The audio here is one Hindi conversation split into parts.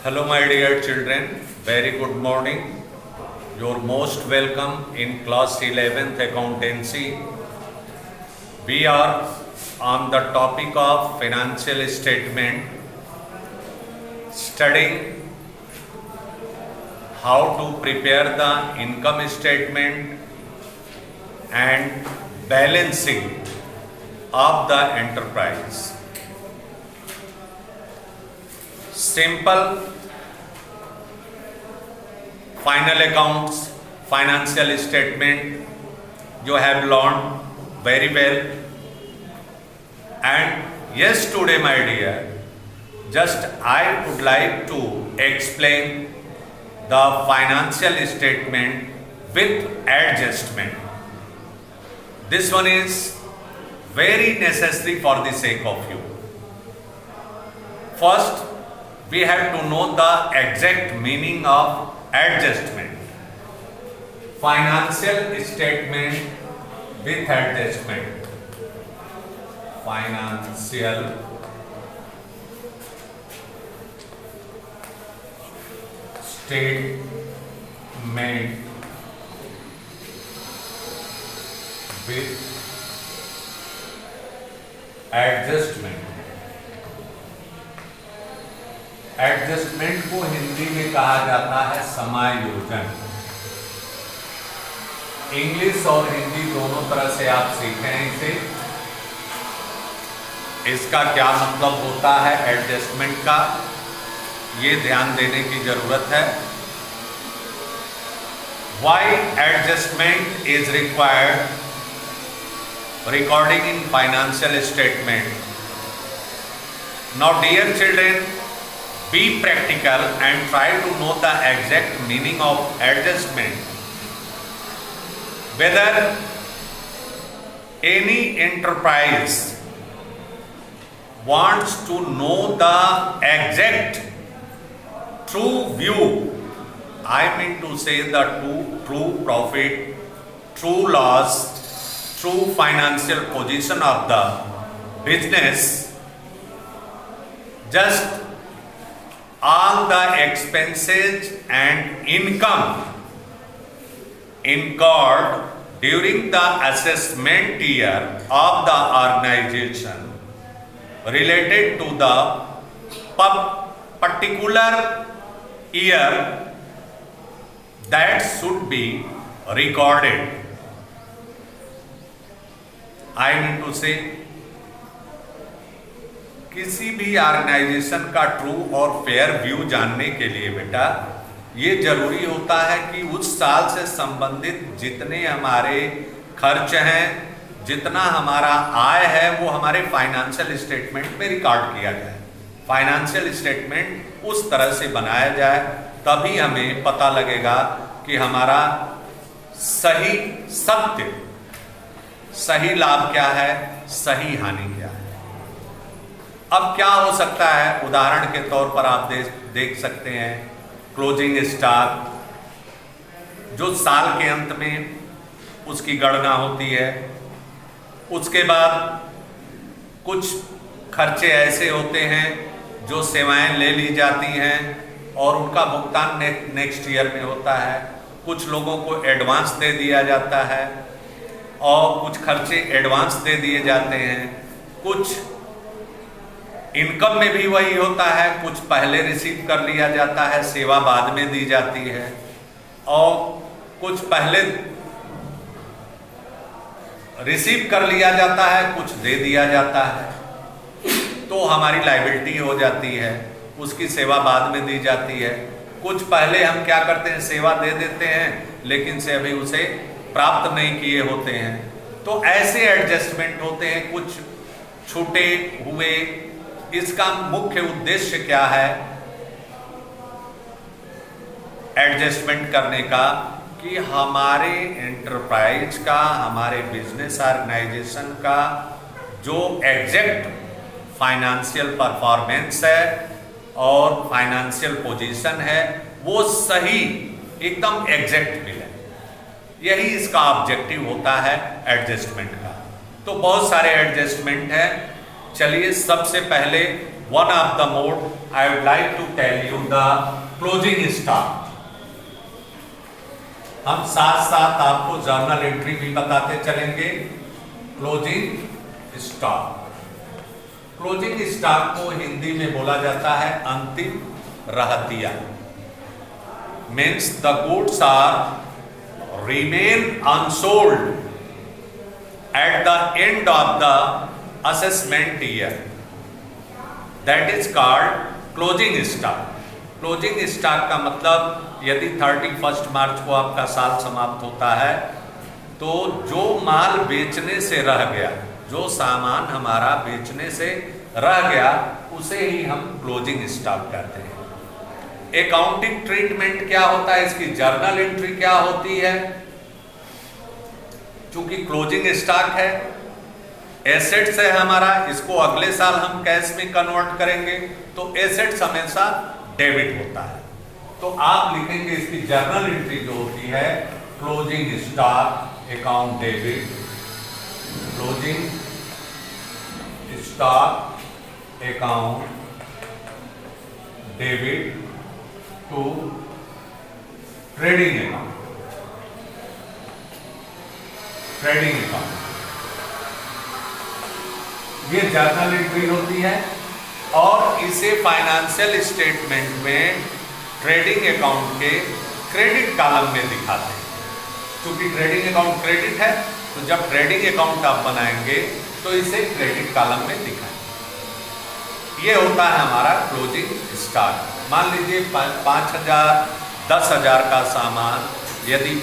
Hello, my dear children. Very good morning. You're most welcome in class 11th accountancy. We are on the topic of financial statement, studying how to prepare the income statement and balancing of the enterprise. Simple final accounts, financial statement you have learned very well. And yes, today my dear, just I would like to explain the financial statement with adjustment. This one is very necessary for the sake of you. First, we have to know the exact meaning of adjustment. Financial statement with adjustment. Financial statement with adjustment. Adjustment को हिंदी में कहा जाता है समायोजन। इंग्लिश और हिंदी दोनों तरह से आप सीखें इसे। इसका क्या मतलब होता है एडजस्टमेंट का, ये ध्यान देने की जरूरत है। Why adjustment is required recording in financial statement? Now dear children, be practical and try to know the exact meaning of adjustment. Whether any enterprise wants to know the exact true view, I mean to say the true profit, true loss, true financial position of the business, just all the expenses and income incurred during the assessment year of the organization related to the particular year, that should be recorded. I mean to say, किसी भी ऑर्गेनाइजेशन का ट्रू और फेयर व्यू जानने के लिए बेटा ये जरूरी होता है कि उस साल से संबंधित जितने हमारे खर्च हैं, जितना हमारा आय है, वो हमारे फाइनेंशियल स्टेटमेंट में रिकॉर्ड किया जाए। फाइनेंशियल स्टेटमेंट उस तरह से बनाया जाए, तभी हमें पता लगेगा कि हमारा सही सत्य, सही लाभ क्या है, सही हानि क्या है। अब क्या हो सकता है, उदाहरण के तौर पर आप देख सकते हैं क्लोजिंग स्टॉक, जो साल के अंत में उसकी गणना होती है। उसके बाद कुछ खर्चे ऐसे होते हैं जो सेवाएं ले ली जाती हैं और उनका भुगतान नेक्स्ट ईयर में होता है। कुछ लोगों को एडवांस दे दिया जाता है और कुछ खर्चे एडवांस दे दिए जाते हैं। कुछ इनकम में भी वही होता है, कुछ पहले रिसीव कर लिया जाता है, सेवा बाद में दी जाती है, और कुछ पहले रिसीव कर लिया जाता है, कुछ दे दिया जाता है, तो हमारी लायबिलिटी हो जाती है। उसकी सेवा बाद में दी जाती है। कुछ पहले हम क्या करते हैं, सेवा दे देते हैं लेकिन से अभी उसे प्राप्त नहीं किए होते हैं। तो ऐसे एडजस्टमेंट होते हैं, कुछ छूटे हुए। इसका मुख्य उद्देश्य क्या है एडजस्टमेंट करने का, कि हमारे एंटरप्राइज का, हमारे बिजनेस ऑर्गेनाइजेशन का जो एग्जैक्ट फाइनेंशियल परफॉर्मेंस है और फाइनेंशियल पोजीशन है, वो सही एकदम एग्जैक्ट मिले। यही इसका ऑब्जेक्टिव होता है एडजस्टमेंट का। तो बहुत सारे एडजस्टमेंट हैं। चलिए सबसे पहले one of the mode, I would like to tell you the closing stock. हम साथ साथ आपको जर्नल एंट्री भी बताते चलेंगे। क्लोजिंग स्टॉक, क्लोजिंग स्टॉक को हिंदी में बोला जाता है अंतिम रहतिया। Means the goods are remain unsold at the end of the assessment year, that is called closing stock. Closing stock का मतलब यदि 31 मार्च को आपका साल समाप्त होता है तो जो माल बेचने से रह गया, जो सामान हमारा बेचने से रह गया, उसे ही हम क्लोजिंग स्टॉक कहते हैं। अकाउंटिंग ट्रीटमेंट क्या होता है, इसकी जर्नल एंट्री क्या होती है? चूंकि क्लोजिंग स्टॉक है, एसेट्स है हमारा, इसको अगले साल हम कैश में कन्वर्ट करेंगे तो एसेट्स हमेशा डेबिट होता है। तो आप लिखेंगे इसकी जर्नल एंट्री जो होती है closing stock account debit, closing stock account debit to trading account, trading account, ये जर्नल एंट्री होती है। और इसे फाइनेंशियल स्टेटमेंट में ट्रेडिंग अकाउंट के क्रेडिट कॉलम में दिखाते हैं। क्योंकि ट्रेडिंग अकाउंट क्रेडिट है तो जब ट्रेडिंग अकाउंट आप बनाएंगे तो इसे क्रेडिट कॉलम में दिखाएंगे। ये होता है हमारा क्लोजिंग स्टॉक। मान लीजिए 5,000 10,000 का सामान यदि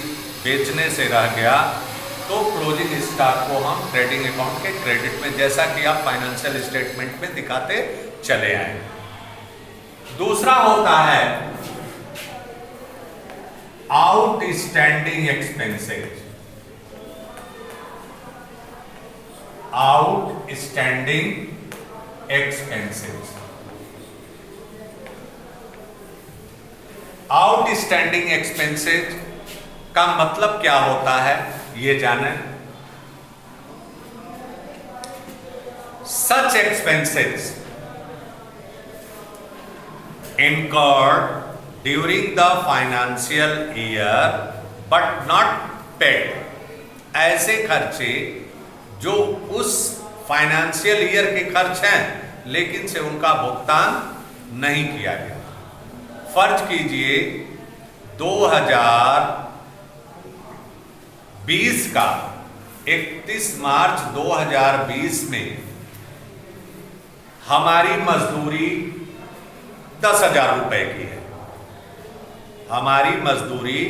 बेचने से रह गया तो क्लोजिंग स्टॉक को हम ट्रेडिंग अकाउंट के क्रेडिट में, जैसा कि आप फाइनेंशियल स्टेटमेंट में दिखाते चले आए। दूसरा होता है outstanding expenses, outstanding expenses. Outstanding expenses का मतलब क्या होता है ये जाने। सच expenses incurred during the financial year but not paid, ऐसे खर्चे जो उस फाइनेंशियल ईयर के खर्च हैं लेकिन से उनका भुगतान नहीं किया गया। फर्ज कीजिए 2020 का 31 मार्च 2020 में हमारी मजदूरी 10,000 रुपए की है, हमारी मजदूरी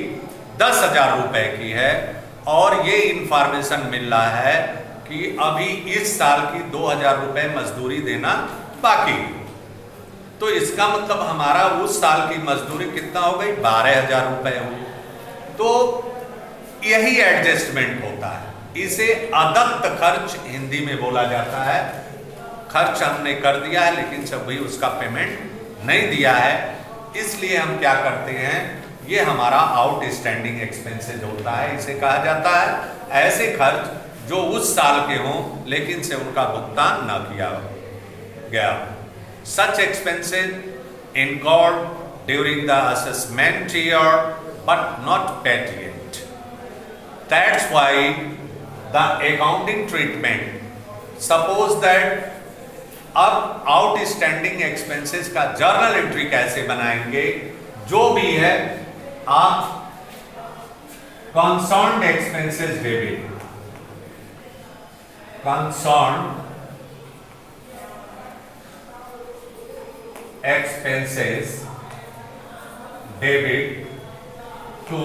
10,000 रुपए की है और ये इंफॉर्मेशन मिल रहा है कि अभी इस साल की 2,000 रुपए मजदूरी देना बाकी। तो इसका मतलब हमारा उस साल की मजदूरी कितना हो गई, 12,000 रुपए हुई। तो यही एडजस्टमेंट होता है, इसे अदत्त खर्च हिंदी में बोला जाता है। खर्च हमने कर दिया है लेकिन सब भी उसका पेमेंट नहीं दिया है, इसलिए हम क्या करते हैं, ये हमारा आउटस्टैंडिंग एक्सपेंसेस होता है। इसे कहा जाता है ऐसे खर्च जो उस साल के हों लेकिन से उनका भुगतान न किया गया। सच expenses incurred during the assessment year but not paid yet. That's why the accounting treatment, suppose that अब आउटस्टैंडिंग एक्सपेंसेस का जर्नल एंट्री कैसे बनाएंगे, जो भी है आप concerned expenses debit, concerned expenses debit to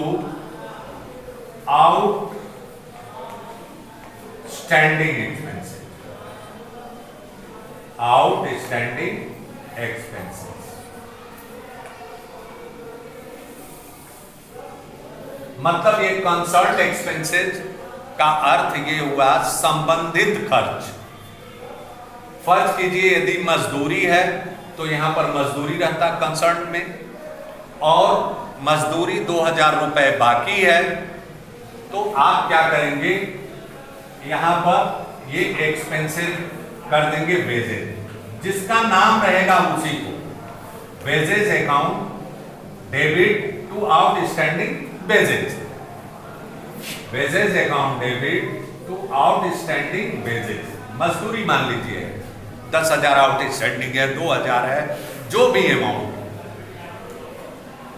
outstanding expenses, outstanding expenses. मतलब ये कंसर्न्ड एक्सपेंसेस का अर्थ ये हुआ संबंधित खर्च। फर्ज कीजिए यदि मजदूरी है तो यहां पर मजदूरी रहता कंसर्न में, और मजदूरी 2,000 रुपए बाकी है, तो आप क्या यहां पर ये एक्सपेंसेस कर देंगे वेजेज, जिसका नाम रहेगा उसी को wages account debit to outstanding wages, wages account debit to outstanding wages. मजदूरी मान लीजिए 10,000 आउटस्टैंडिंग है, 2,000 है, जो भी अमाउंट।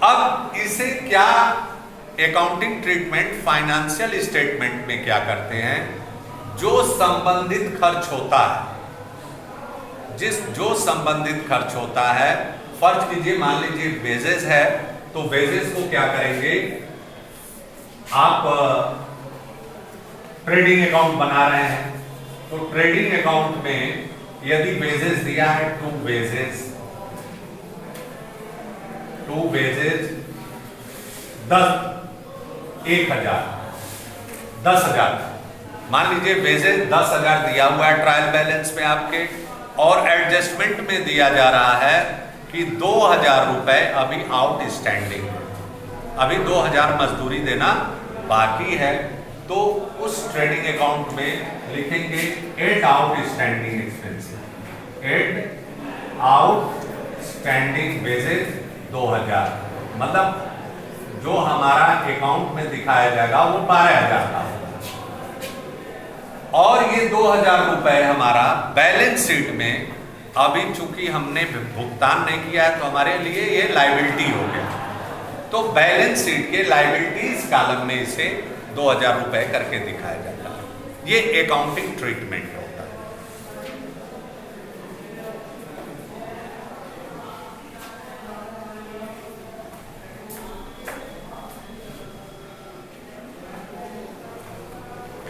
अब इसे क्या अकाउंटिंग ट्रीटमेंट फाइनेंशियल स्टेटमेंट में क्या करते हैं, जो संबंधित खर्च होता है, जो संबंधित खर्च होता है, फर्ज कीजिए मान लीजिए वेजेस है, तो वेजेस को क्या करेंगे आप ट्रेडिंग अकाउंट बना रहे हैं, तो ट्रेडिंग अकाउंट में यदि वेजेस दिया है टू वेजेस 10,000 मान लीजिए वेजेस 10,000 दिया हुआ है ट्रायल बैलेंस में आपके, और एडजस्टमेंट में दिया जा रहा है कि 2,000 रुपए अभी आउटस्टैंडिंग है, अभी 2,000 मजदूरी देना बाकी है, तो उस ट्रेडिंग अकाउंट में लिखेंगे at outstanding expenses, at outstanding wages 2,000, मतलब जो हमारा अकाउंट में दिखाया जाएगा वो 12,000 का होगा, और ये 2,000 रुपए हमारा बैलेंस शीट में अभी चूंकि हमने भुगतान नहीं किया है तो हमारे लिए ये लायबिलिटी हो गया, तो बैलेंस शीट के लायबिलिटीज कॉलम में इसे 2,000 रुपए करके दिखाया जाता है। ये अकाउंटिंग ट्रीटमेंट होता है।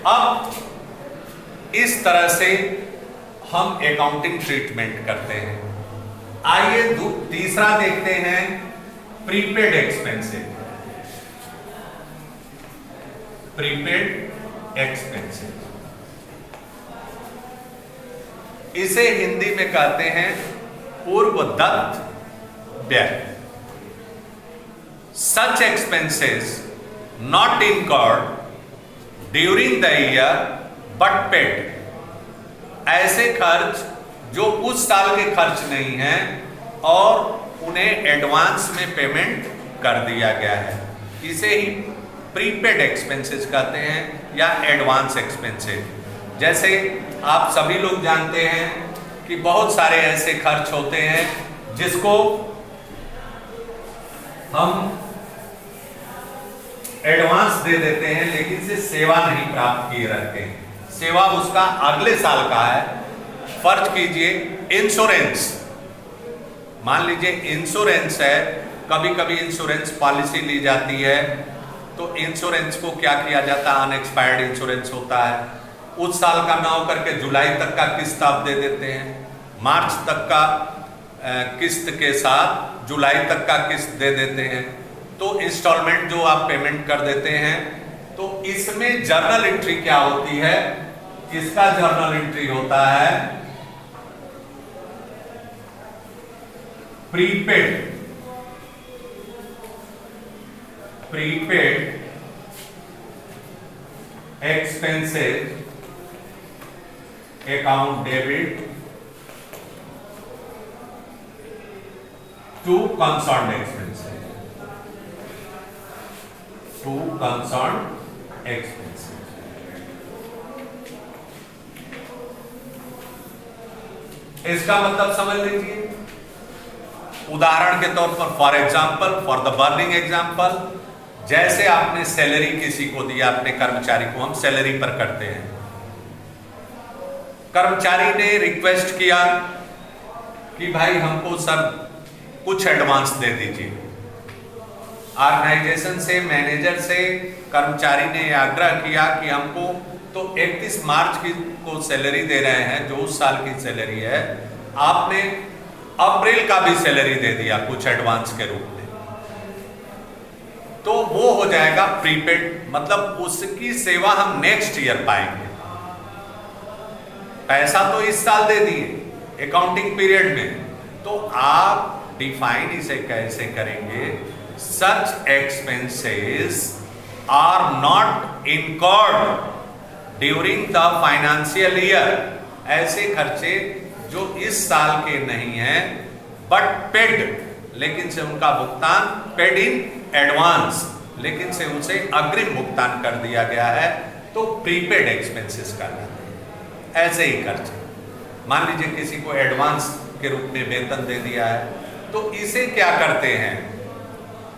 अब इस तरह से हम अकाउंटिंग ट्रीटमेंट करते हैं। आइए तीसरा देखते हैं प्रीपेड एक्सपेंसेस। प्रीपेड एक्सपेंसेस इसे हिंदी में कहते हैं पूर्वदत्त व्यय। Such expenses not incurred during the year but paid, ऐसे खर्च जो उस साल के खर्च नहीं हैं और उन्हें एडवांस में पेमेंट कर दिया गया है, इसे ही प्रीपेड एक्सपेंसेस कहते हैं या एडवांस एक्सपेंसेस। जैसे आप सभी लोग जानते हैं कि बहुत सारे ऐसे खर्च होते हैं जिसको हम एडवांस दे देते हैं लेकिन से सेवा नहीं प्राप्त किए रहते हैं, सेवा उसका अगले साल का है। फर्ज कीजिए इंश्योरेंस, मान लीजिए इंश्योरेंस है, कभी कभी इंश्योरेंस पॉलिसी ली जाती है, तो इंश्योरेंस को क्या किया जाता है, अनएक्सपायर्ड इंश्योरेंस होता है, उस साल का ना होकर के जुलाई तक का किस्त आप दे देते हैं, मार्च तक का किस्त के साथ जुलाई तक का किस्त दे देते हैं, तो इंस्टॉलमेंट जो आप पेमेंट कर देते हैं। तो इसमें जर्नल एंट्री क्या होती है, इसका जर्नल एंट्री होता है prepaid expenses account debit to concerned expenses, to concerned expenses. इसका मतलब समझ लीजिए, उदाहरण के तौर पर for example, for the burning example, जैसे आपने सैलरी किसी को दिया, अपने कर्मचारी को, हम सैलरी पर करते हैं, कर्मचारी ने रिक्वेस्ट किया कि भाई हमको सर कुछ एडवांस दे दीजिए। ऑर्गेनाइजेशन से, मैनेजर से कर्मचारी ने आग्रह किया कि हमको तो 31 मार्च की को सैलरी दे रहे हैं जो उस साल की सैलरी है, आपने अप्रैल का भी सैलरी दे दिया कुछ एडवांस के रूप में, तो वो हो जाएगा प्रीपेड, मतलब उसकी सेवा हम नेक्स्ट ईयर पाएंगे। पैसा तो इस साल दे दिए अकाउंटिंग पीरियड में, तो आप डिफाइन इसे कैसे करेंगे, such expenses are not incurred during the financial year, ऐसे खर्चे जो इस साल के नहीं हैं बट पेड, लेकिन से उनका भुगतान पेड इन एडवांस, लेकिन से उनसे अग्रिम भुगतान कर दिया गया है, तो प्रीपेड एक्सपेंसेस कहलाते हैं। ऐसे ही खर्च, मान लीजिए किसी को एडवांस के रूप में वेतन दे दिया है, तो इसे क्या करते हैं,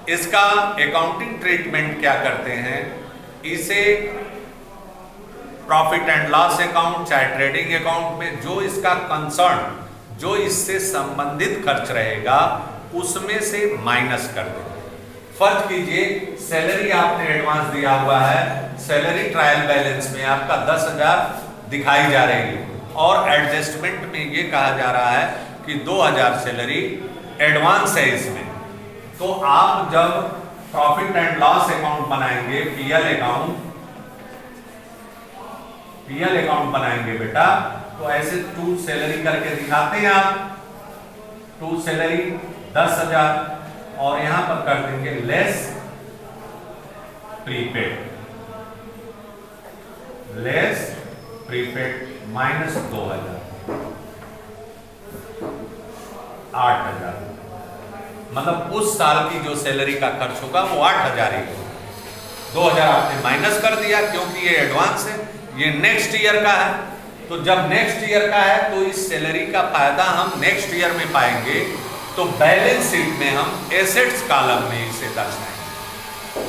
इसका अकाउंटिंग ट्रीटमेंट क्या करते हैं, इसे प्रॉफिट एंड लॉस अकाउंट चाहे ट्रेडिंग अकाउंट में जो इसका कंसर्न, जो इससे संबंधित खर्च रहेगा उसमें से माइनस कर देंगे। फर्ज कीजिए सैलरी आपने एडवांस दिया हुआ है, सैलरी ट्रायल बैलेंस में आपका 10,000 दिखाई जा रही है और एडजस्टमेंट में ये कहा जा रहा है कि 2,000 सैलरी एडवांस है इसमें। तो आप जब प्रॉफिट एंड लॉस अकाउंट बनाएंगे, पीएल अकाउंट बनाएंगे बेटा, तो ऐसे टू सैलरी करके दिखाते हैं आप, टू सैलरी 10,000 और यहां पर कर देंगे लेस प्रीपेड, माइनस 2,000, 8,000, मतलब उस साल की जो सैलरी का खर्च होगा वो 8,000 ही होगा। 2,000 आपने माइनस कर दिया क्योंकि ये एडवांस है, ये नेक्स्ट ईयर का है, तो जब नेक्स्ट ईयर का है तो इस सैलरी का फायदा हम नेक्स्ट ईयर में पाएंगे, तो बैलेंस शीट में हम एसेट्स कॉलम में इसे दर्शाएंगे,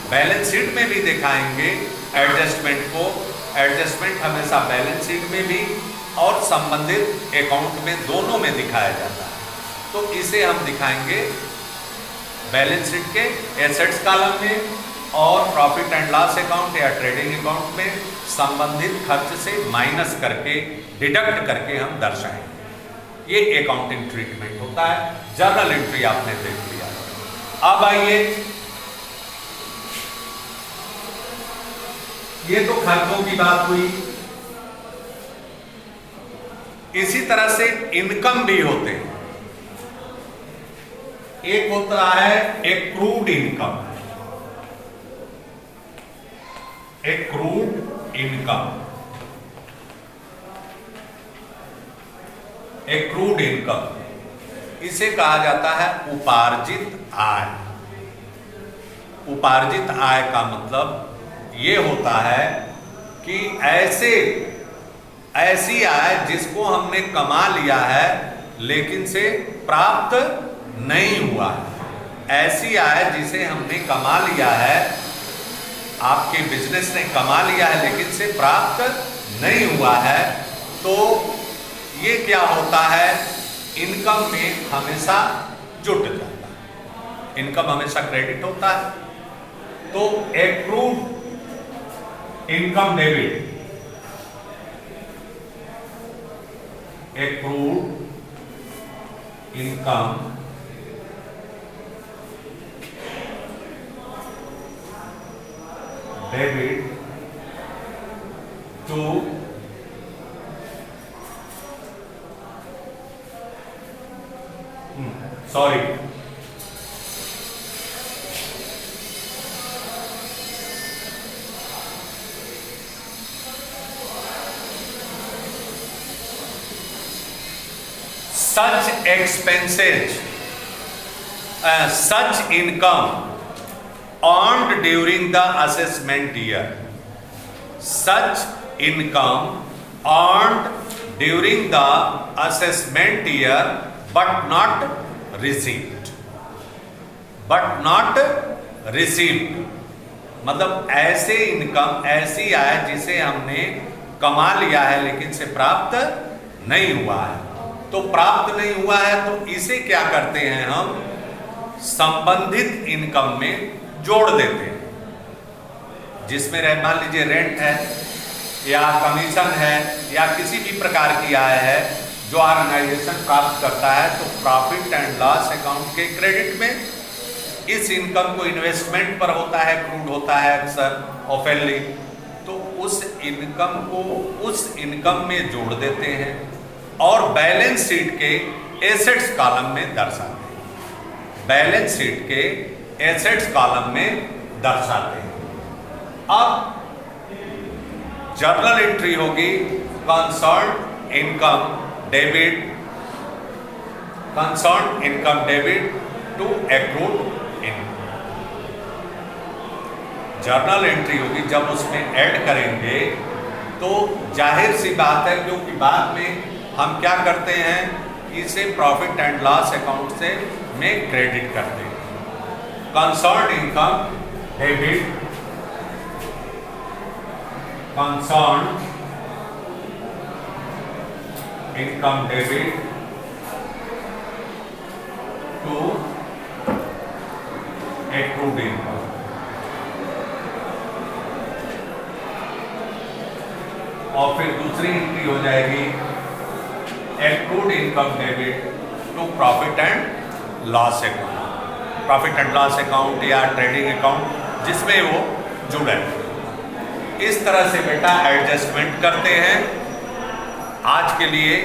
बैलेंस शीट में भी दिखाएंगे एडजस्टमेंट को। एडजस्टमेंट हमेशा बैलेंस शीट में भी और संबंधित अकाउंट में दोनों में दिखाया जाता है, तो इसे हम दिखाएंगे बैलेंस शीट के एसेट्स कॉलम में और प्रॉफिट एंड लॉस अकाउंट या ट्रेडिंग अकाउंट में संबंधित खर्च से माइनस करके, डिडक्ट करके हम दर्शाएंगे। ये अकाउंटिंग ट्रीटमेंट होता है। जर्नल एंट्री आपने देख लिया। अब आइए, ये तो खर्चों की बात हुई, इसी तरह से इनकम भी होते हैं। एक होता है accrued income, accrued income, accrued income, इसे कहा जाता है उपार्जित आय। उपार्जित आय का मतलब ये होता है कि ऐसी आय जिसको हमने कमा लिया है लेकिन से प्राप्त नहीं हुआ है। ऐसी आय जिसे हमने कमा लिया है, आपके बिजनेस ने कमा लिया है लेकिन से प्राप्त नहीं हुआ है, तो ये क्या होता है, इनकम में हमेशा जुट जाता है, इनकम हमेशा क्रेडिट होता है। तो accrued income debit, accrued income debit to sorry such expenses, such income earned during the assessment year, such income earned during the assessment year but not received, but not received, मतलब ऐसे इनकम, ऐसी आय जिसे हमने कमा लिया है लेकिन से प्राप्त नहीं हुआ है। तो प्राप्त नहीं हुआ है तो इसे क्या करते हैं, हम संबंधित इनकम में जोड़ देते हैं। जिसमें मान लीजिए रेंट है या कमीशन है या किसी भी प्रकार की आय है जो ऑर्गेनाइजेशन प्राप्त करता है, तो प्रॉफिट एंड लॉस अकाउंट के क्रेडिट में इस इनकम को इन्वेस्टमेंट पर होता है, क्रूड होता है अक्सर ऑफेनली, तो उस इनकम को उस इनकम में जोड़ देते हैं और बैलेंस शीट के एसेट्स कॉलम में दर्शाते हैं, बैलेंस शीट के एसेट्स कॉलम में दर्शाते हैं। अब जर्नल एंट्री होगी concern income debit, concern income debit to accrued income. Journal entry होगी, जब उसमें ऐड करेंगे तो जाहिर सी बात है, क्योंकि बाद में हम क्या करते हैं, इसे प्रॉफिट एंड लॉस अकाउंट से में क्रेडिट करते हैं। Concern income debit, concern income debit to accrued income. और फिर दूसरी एंट्री हो जाएगी accrued income debit to profit and loss account. Profit and loss account या ट्रेडिंग अकाउंट जिसमें वो जुड़ा है। इस तरह से बेटा एडजस्टमेंट करते हैं। आज के लिए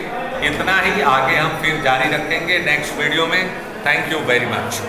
इतना ही, आगे हम फिर जारी रखेंगे नेक्स्ट वीडियो में। Thank you very much.